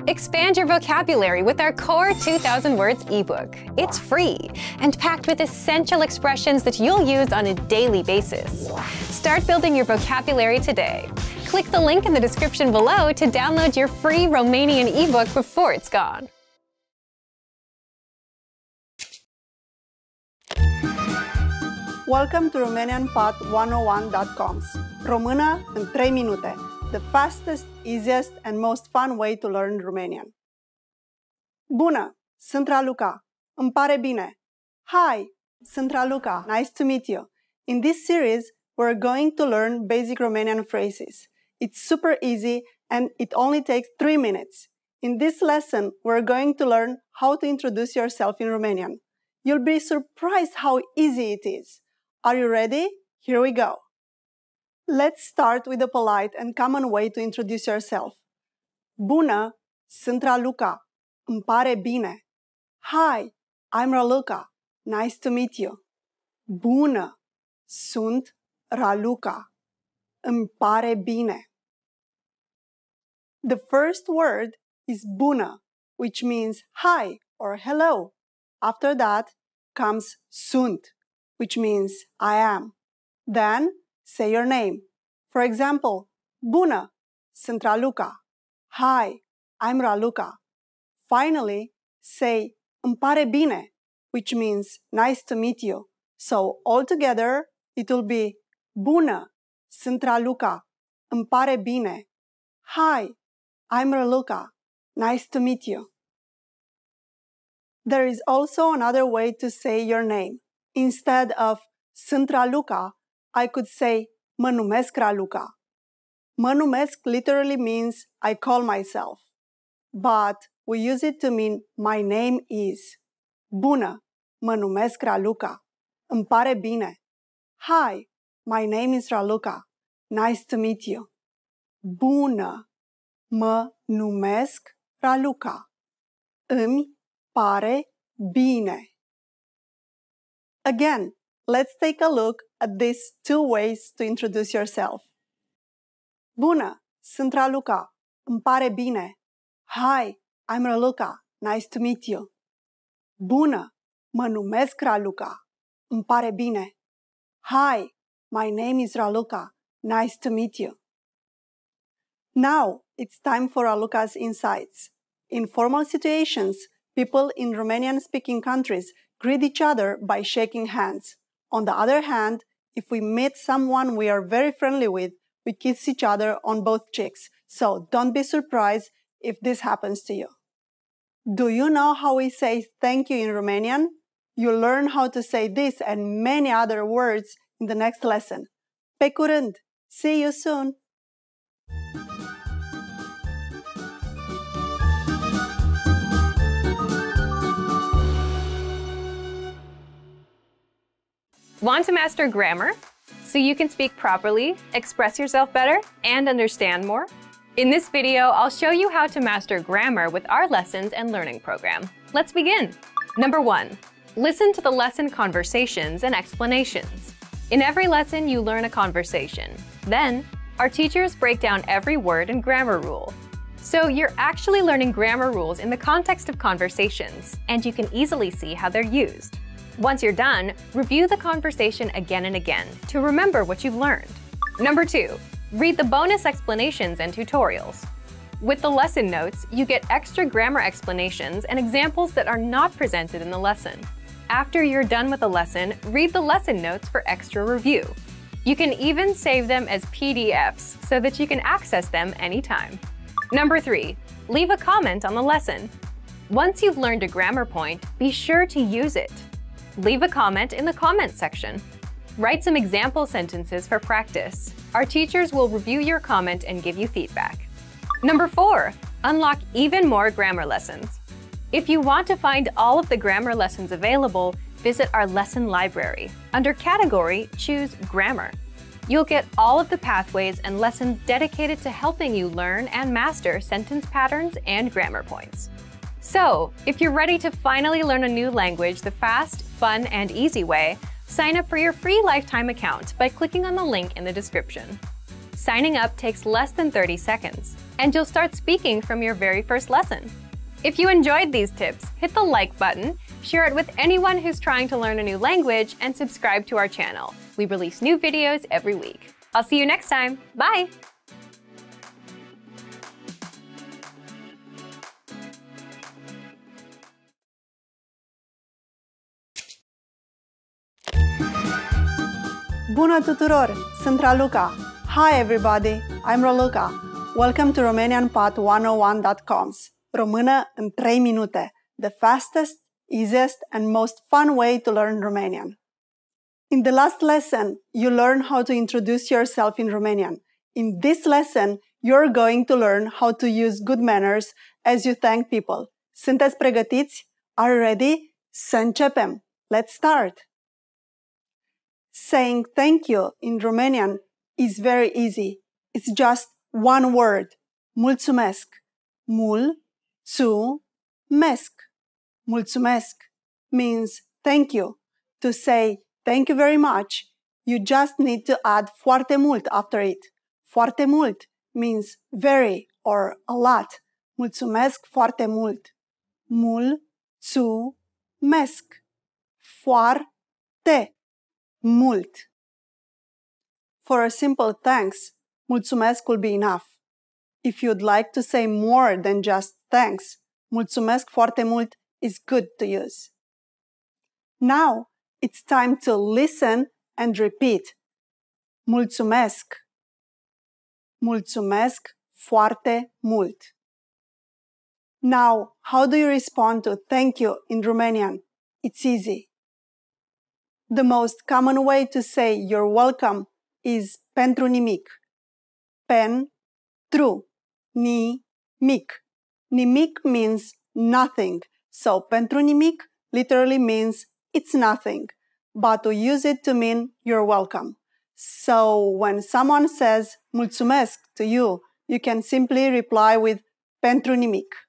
Expand your vocabulary with our Core 2000 Words ebook. It's free and packed with essential expressions that you'll use on a daily basis. Start building your vocabulary today. Click the link in the description below to download your free Romanian ebook before it's gone. Welcome to RomanianPod101.com's Română în 3 minute, the fastest, easiest and most fun way to learn Romanian. Bună! Sunt Raluca. Îmi pare bine. Hi! Sunt Raluca. Nice to meet you. In this series, we're going to learn basic Romanian phrases. It's super easy and it only takes 3 minutes. In this lesson, we're going to learn how to introduce yourself in Romanian. You'll be surprised how easy it is. Are you ready? Here we go. Let's start with a polite and common way to introduce yourself. Bună, sunt Raluca. Îmi pare bine. Hi, I'm Raluca. Nice to meet you. Bună, sunt Raluca. Îmi pare bine. The first word is bună, which means hi or hello. After that comes sunt, which means I am. Then say your name. For example, bună, sunt Raluca. Hi, I'm Raluca. Finally, say îmi pare bine, which means nice to meet you. So altogether, it will be bună, sunt Raluca. Îmi pare bine. Hi, I'm Raluca. Nice to meet you. There is also another way to say your name. Instead of sunt Raluca, I could say mă numesc Raluca. Mă numesc literally means I call myself, but we use it to mean my name is. Bună, mă numesc Raluca. Îmi pare bine. Hi, my name is Raluca. Nice to meet you. Bună, mă numesc Raluca. Îmi pare bine. Again, let's take a look at these 2 ways to introduce yourself. Bună, sunt Raluca. Îmi pare bine. Hi, I'm Raluca. Nice to meet you. Bună, mă numesc Raluca. Îmi pare bine. Hi, my name is Raluca. Nice to meet you. Now, it's time for Raluca's insights. In formal situations, people in Romanian-speaking countries greet each other by shaking hands. On the other hand, if we meet someone we are very friendly with, we kiss each other on both cheeks. So don't be surprised if this happens to you. Do you know how we say thank you in Romanian? You'll learn how to say this and many other words in the next lesson. Pe curând! See you soon! Want to master grammar so you can speak properly, express yourself better, and understand more? In this video, I'll show you how to master grammar with our lessons and learning program. Let's begin. Number 1. Listen to the lesson conversations and explanations. In every lesson, you learn a conversation. Then, our teachers break down every word and grammar rule. So you're actually learning grammar rules in the context of conversations, and you can easily see how they're used. Once you're done, review the conversation again and again to remember what you've learned. Number 2. Read the bonus explanations and tutorials. With the lesson notes, you get extra grammar explanations and examples that are not presented in the lesson. After you're done with the lesson, read the lesson notes for extra review. You can even save them as PDFs so that you can access them anytime. Number 3. Leave a comment on the lesson. Once you've learned a grammar point, be sure to use it. Leave a comment in the comments section. Write some example sentences for practice. Our teachers will review your comment and give you feedback. Number 4. Unlock even more grammar lessons. If you want to find all of the grammar lessons available, visit our lesson library. Under Category, choose Grammar. You'll get all of the pathways and lessons dedicated to helping you learn and master sentence patterns and grammar points. So, if you're ready to finally learn a new language the fast, fun, and easy way, sign up for your free lifetime account by clicking on the link in the description. Signing up takes less than 30 seconds, and you'll start speaking from your very first lesson. If you enjoyed these tips, hit the like button, share it with anyone who's trying to learn a new language, and subscribe to our channel. We release new videos every week. I'll see you next time. Bye! Bună tuturor! Sunt Raluca. Hi everybody, I'm Raluca. Welcome to RomanianPod101.com's Română în 3 minute, the fastest, easiest, and most fun way to learn Romanian. In the last lesson, you learned how to introduce yourself in Romanian. In this lesson, you're going to learn how to use good manners as you thank people. Sunteți pregătiți? Are you ready? Să începem! Let's start! Saying thank you in Romanian is very easy. It's just one word. Mulțumesc. Mul-țu-mesc. Mulțumesc means thank you. To say thank you very much, you just need to add foarte mult after it. Foarte mult means very or a lot. Mulțumesc foarte mult. Mul-țu-mesc. Foarte mult. For a simple thanks, mulțumesc will be enough. If you'd like to say more than just thanks, mulțumesc foarte mult is good to use. Now, it's time to listen and repeat. Mulțumesc. Mulțumesc foarte mult. Now, how do you respond to thank you in Romanian? It's easy. The most common way to say you're welcome is pentru nimic. Pentru nimic. Nimic means nothing. So pentru nimic literally means it's nothing. But we use it to mean you're welcome. So when someone says mulțumesc to you, you can simply reply with pentru nimic.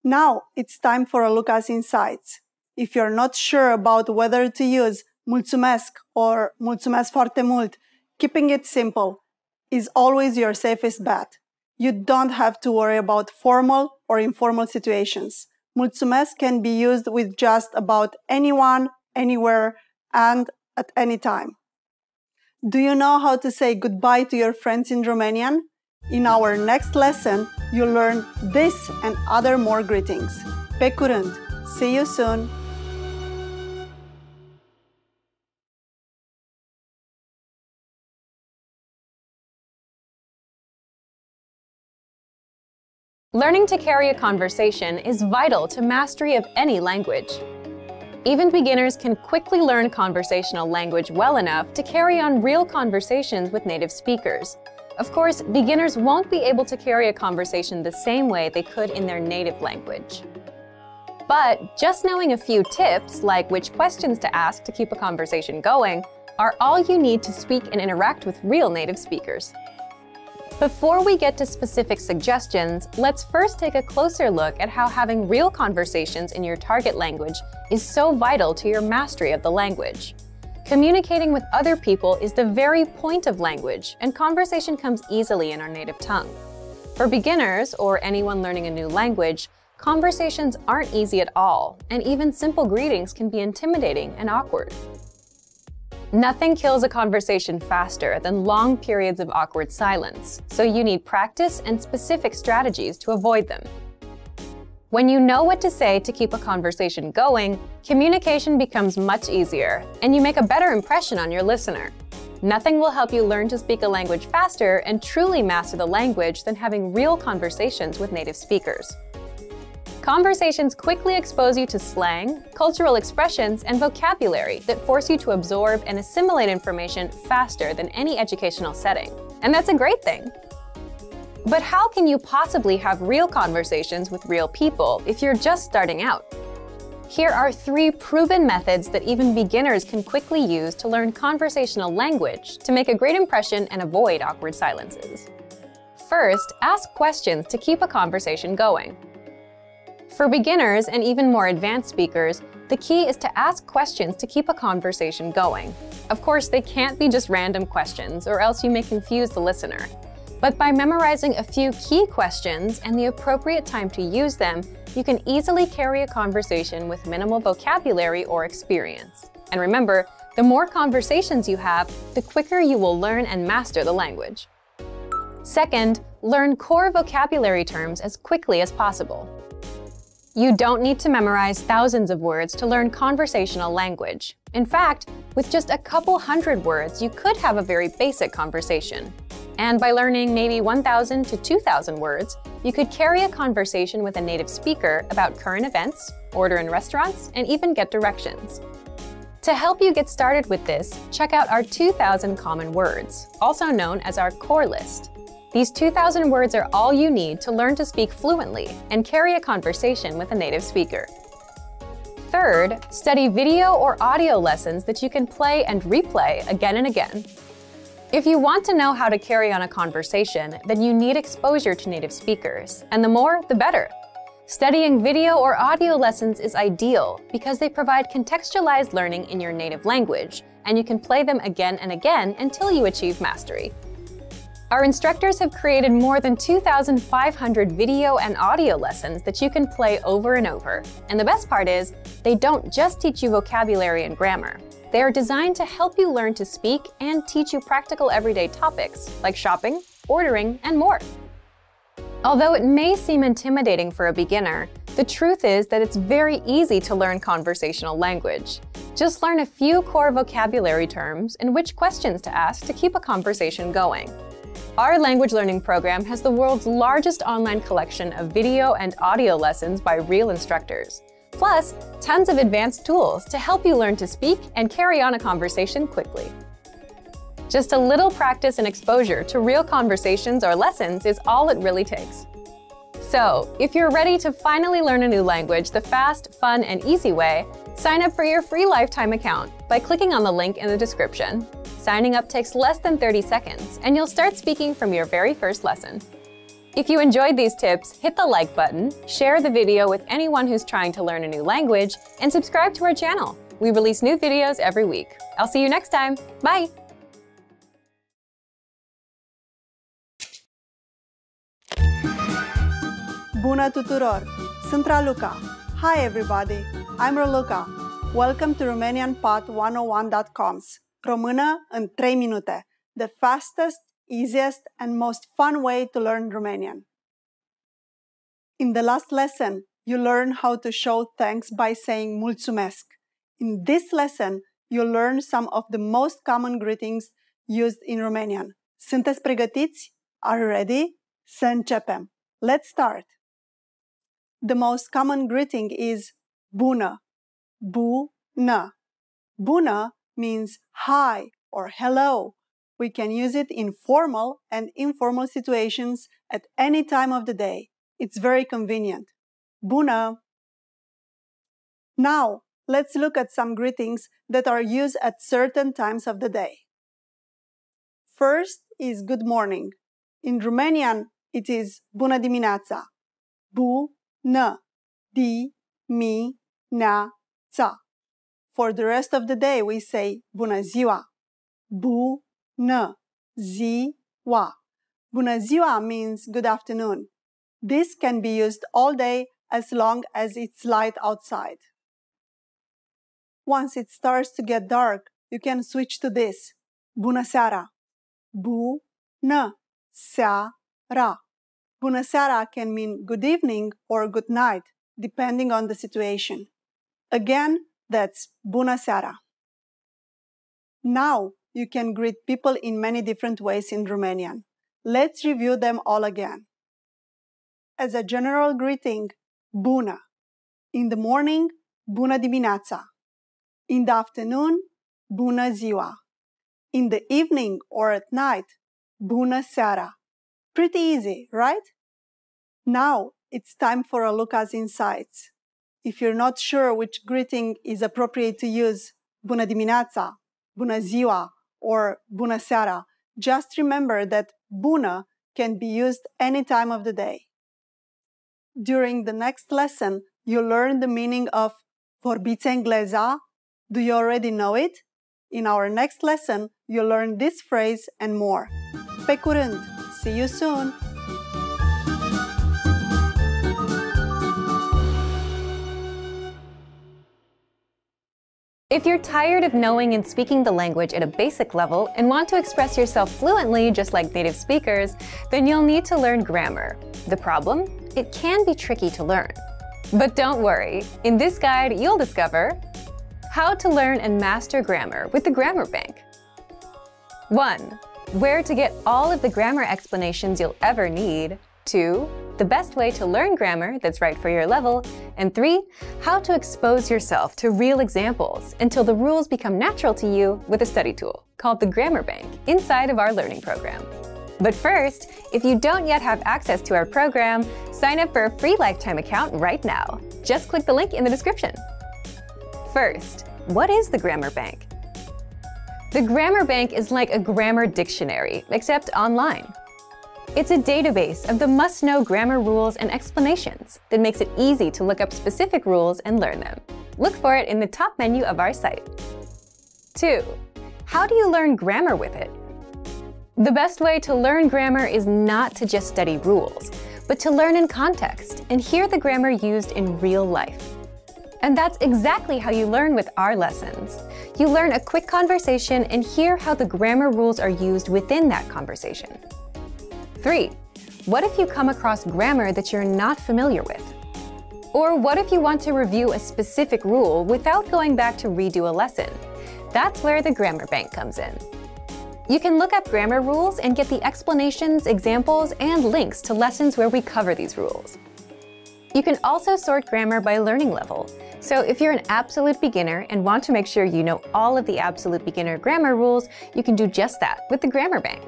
Now it's time for Raluca's insights. If you're not sure about whether to use mulțumesc or mulțumesc foarte mult, keeping it simple is always your safest bet. You don't have to worry about formal or informal situations. Mulțumesc can be used with just about anyone, anywhere, and at any time. Do you know how to say goodbye to your friends in Romanian? In our next lesson, you'll learn this and other more greetings. Pe curând! See you soon! Learning to carry a conversation is vital to mastery of any language. Even beginners can quickly learn conversational language well enough to carry on real conversations with native speakers. Of course, beginners won't be able to carry a conversation the same way they could in their native language. But just knowing a few tips, like which questions to ask to keep a conversation going, are all you need to speak and interact with real native speakers. Before we get to specific suggestions, let's first take a closer look at how having real conversations in your target language is so vital to your mastery of the language. Communicating with other people is the very point of language, and conversation comes easily in our native tongue. For beginners, or anyone learning a new language, conversations aren't easy at all, and even simple greetings can be intimidating and awkward. Nothing kills a conversation faster than long periods of awkward silence, so you need practice and specific strategies to avoid them. When you know what to say to keep a conversation going, communication becomes much easier, and you make a better impression on your listener. Nothing will help you learn to speak a language faster and truly master the language than having real conversations with native speakers. Conversations quickly expose you to slang, cultural expressions, and vocabulary that force you to absorb and assimilate information faster than any educational setting. And that's a great thing. But how can you possibly have real conversations with real people if you're just starting out? Here are 3 proven methods that even beginners can quickly use to learn conversational language to make a great impression and avoid awkward silences. First, ask questions to keep a conversation going. For beginners and even more advanced speakers, the key is to ask questions to keep a conversation going. Of course, they can't be just random questions, or else you may confuse the listener. But by memorizing a few key questions and the appropriate time to use them, you can easily carry a conversation with minimal vocabulary or experience. And remember, the more conversations you have, the quicker you will learn and master the language. Second, learn core vocabulary terms as quickly as possible. You don't need to memorize thousands of words to learn conversational language. In fact, with just a couple hundred words, you could have a very basic conversation. And by learning maybe 1,000 to 2,000 words, you could carry a conversation with a native speaker about current events, order in restaurants, and even get directions. To help you get started with this, check out our 2,000 common words, also known as our core list. These 2,000 words are all you need to learn to speak fluently and carry a conversation with a native speaker. Third, study video or audio lessons that you can play and replay again and again. If you want to know how to carry on a conversation, then you need exposure to native speakers, and the more, the better. Studying video or audio lessons is ideal because they provide contextualized learning in your native language, and you can play them again and again until you achieve mastery. Our instructors have created more than 2,500 video and audio lessons that you can play over and over. And the best part is, they don't just teach you vocabulary and grammar. They are designed to help you learn to speak and teach you practical everyday topics like shopping, ordering, and more. Although it may seem intimidating for a beginner, the truth is that it's very easy to learn conversational language. Just learn a few core vocabulary terms and which questions to ask to keep a conversation going. Our language learning program has the world's largest online collection of video and audio lessons by real instructors. Plus, tons of advanced tools to help you learn to speak and carry on a conversation quickly. Just a little practice and exposure to real conversations or lessons is all it really takes. So, if you're ready to finally learn a new language the fast, fun, and easy way, sign up for your free lifetime account by clicking on the link in the description. Signing up takes less than 30 seconds, and you'll start speaking from your very first lesson. If you enjoyed these tips, hit the like button, share the video with anyone who's trying to learn a new language, and subscribe to our channel. We release new videos every week. I'll see you next time. Bye! Bună tuturor! Sunt Raluca. Hi everybody, I'm Raluca. Welcome to RomanianPod101.com's Română în 3 minute, the fastest, easiest, and most fun way to learn Romanian. In the last lesson, you learned how to show thanks by saying mulțumesc. In this lesson, you'll learn some of the most common greetings used in Romanian. Sunteți pregătiți? Are you ready? Să începem. Let's start. The most common greeting is bună, bună. Bună means hi or hello. We can use it in formal and informal situations at any time of the day. It's very convenient. Bună! Now, let's look at some greetings that are used at certain times of the day. First is good morning. In Romanian, it is bună dimineața. Bună dimineața. For the rest of the day, we say bună ziua. Bună ziua. Bună ziua means good afternoon. This can be used all day as long as it's light outside. Once it starts to get dark, you can switch to this. Bună seara. Bună seara. Bună seara can mean good evening or good night, depending on the situation. Again, that's bună seara. Now, you can greet people in many different ways in Romanian. Let's review them all again. As a general greeting, bună. In the morning, bună dimineața. In the afternoon, bună ziua. In the evening or at night, bună seara. Pretty easy, right? Now, it's time for Raluca's insights. If you're not sure which greeting is appropriate to use, bună dimineața, bună ziua, or bună seara, just remember that bună can be used any time of the day. During the next lesson, you'll learn the meaning of vorbiți engleza? Do you already know it? In our next lesson, you'll learn this phrase and more. Pe curând! See you soon! If you're tired of knowing and speaking the language at a basic level and want to express yourself fluently just like native speakers, then you'll need to learn grammar. The problem? It can be tricky to learn. But don't worry, in this guide you'll discover how to learn and master grammar with the Grammar Bank. 1. Where to get all of the grammar explanations you'll ever need. 2. The best way to learn grammar that's right for your level. And 3. How to expose yourself to real examples until the rules become natural to you with a study tool called the Grammar Bank inside of our learning program. But first, if you don't yet have access to our program, sign up for a free lifetime account right now. Just click the link in the description. First, what is the Grammar Bank? The Grammar Bank is like a grammar dictionary, except online. It's a database of the must-know grammar rules and explanations that makes it easy to look up specific rules and learn them. Look for it in the top menu of our site. 2. How do you learn grammar with it? The best way to learn grammar is not to just study rules, but to learn in context and hear the grammar used in real life. And that's exactly how you learn with our lessons. You learn a quick conversation and hear how the grammar rules are used within that conversation. 3. What if you come across grammar that you're not familiar with? Or what if you want to review a specific rule without going back to redo a lesson? That's where the Grammar Bank comes in. You can look up grammar rules and get the explanations, examples, and links to lessons where we cover these rules. You can also sort grammar by learning level. So if you're an absolute beginner and want to make sure you know all of the absolute beginner grammar rules, you can do just that with the Grammar Bank.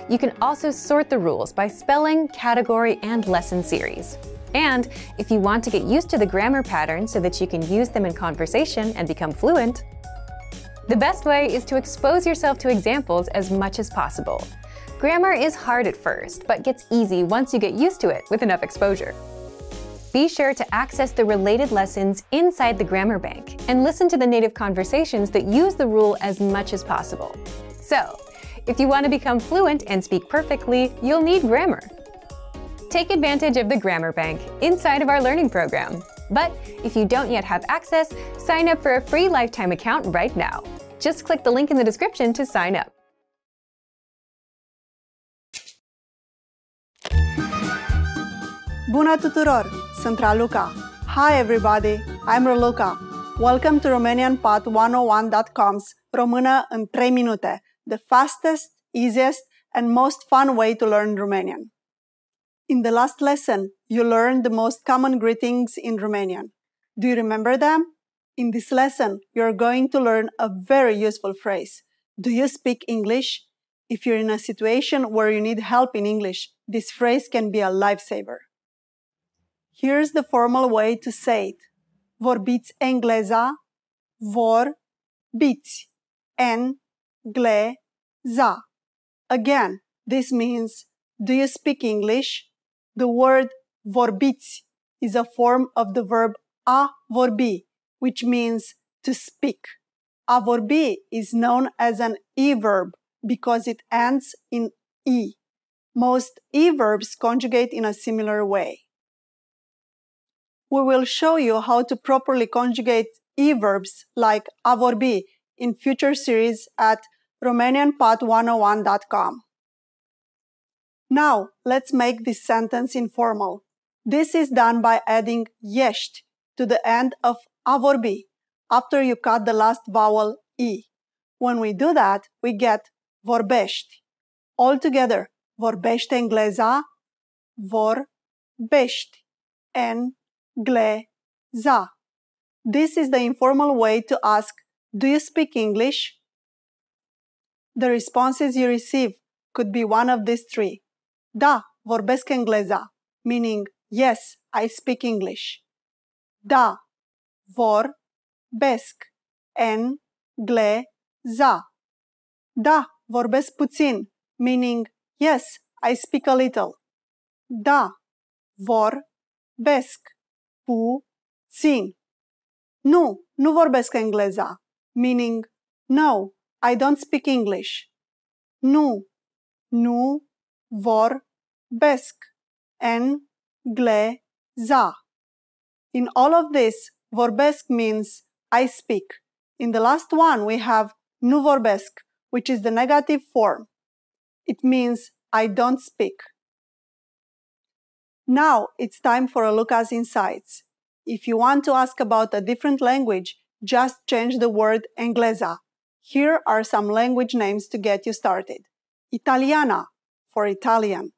You can also sort the rules by spelling, category, and lesson series. And if you want to get used to the grammar patterns so that you can use them in conversation and become fluent, the best way is to expose yourself to examples as much as possible. Grammar is hard at first, but gets easy once you get used to it with enough exposure. Be sure to access the related lessons inside the Grammar Bank and listen to the native conversations that use the rule as much as possible. So, if you want to become fluent and speak perfectly, you'll need grammar. Take advantage of the Grammar Bank inside of our learning program. But if you don't yet have access, sign up for a free lifetime account right now. Just click the link in the description to sign up. Bună tuturor! Sunt Raluca. Hi everybody, I'm Raluca. Welcome to RomanianPod101.com's Română în 3 minute, the fastest, easiest, and most fun way to learn Romanian. In the last lesson, you learned the most common greetings in Romanian. Do you remember them? In this lesson, you're going to learn a very useful phrase. Do you speak English? If you're in a situation where you need help in English, this phrase can be a lifesaver. Here's the formal way to say it. Vorbiți engleza? Vorbiți. Engleza. Again, this means, do you speak English? The word vorbiți is a form of the verb a vorbi, which means to speak. A vorbi is known as an e-verb because it ends in e. Most e-verbs conjugate in a similar way. We will show you how to properly conjugate e-verbs like a vorbi in future series at RomanianPod101.com. Now, let's make this sentence informal. This is done by adding ești to the end of a vorbi after you cut the last vowel e. When we do that, we get vorbești. Altogether, vorbește engleza? Vorbești engleza. This is the informal way to ask, do you speak English? The responses you receive could be one of these three. Da, vorbesc engleza, meaning, yes, I speak English. Da, vorbesc engleza. Da, vorbesc puțin, meaning, yes, I speak a little. Da, vorbesc vorbesc, puțin. Nu vorbesc engleza, meaning no, I don't speak English. Nu vorbesc engleza. In all of this, vorbesc means I speak. In the last one, we have nu vorbesc, which is the negative form. It means I don't speak. Now it's time for a look at insights. If you want to ask about a different language, just change the word engleza. Here are some language names to get you started. Italiana for Italian,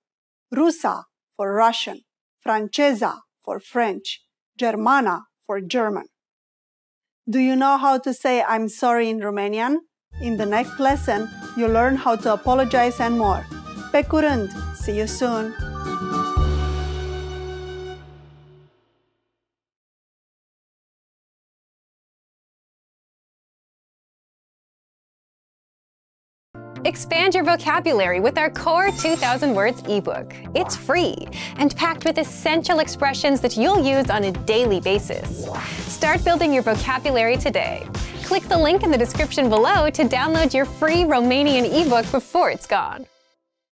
Rusa for Russian, Francesa for French, Germana for German. Do you know how to say I'm sorry in Romanian? In the next lesson, you'll learn how to apologize and more. Pe curând! See you soon! Expand your vocabulary with our Core 2000 Words ebook. It's free and packed with essential expressions that you'll use on a daily basis. Start building your vocabulary today. Click the link in the description below to download your free Romanian ebook before it's gone.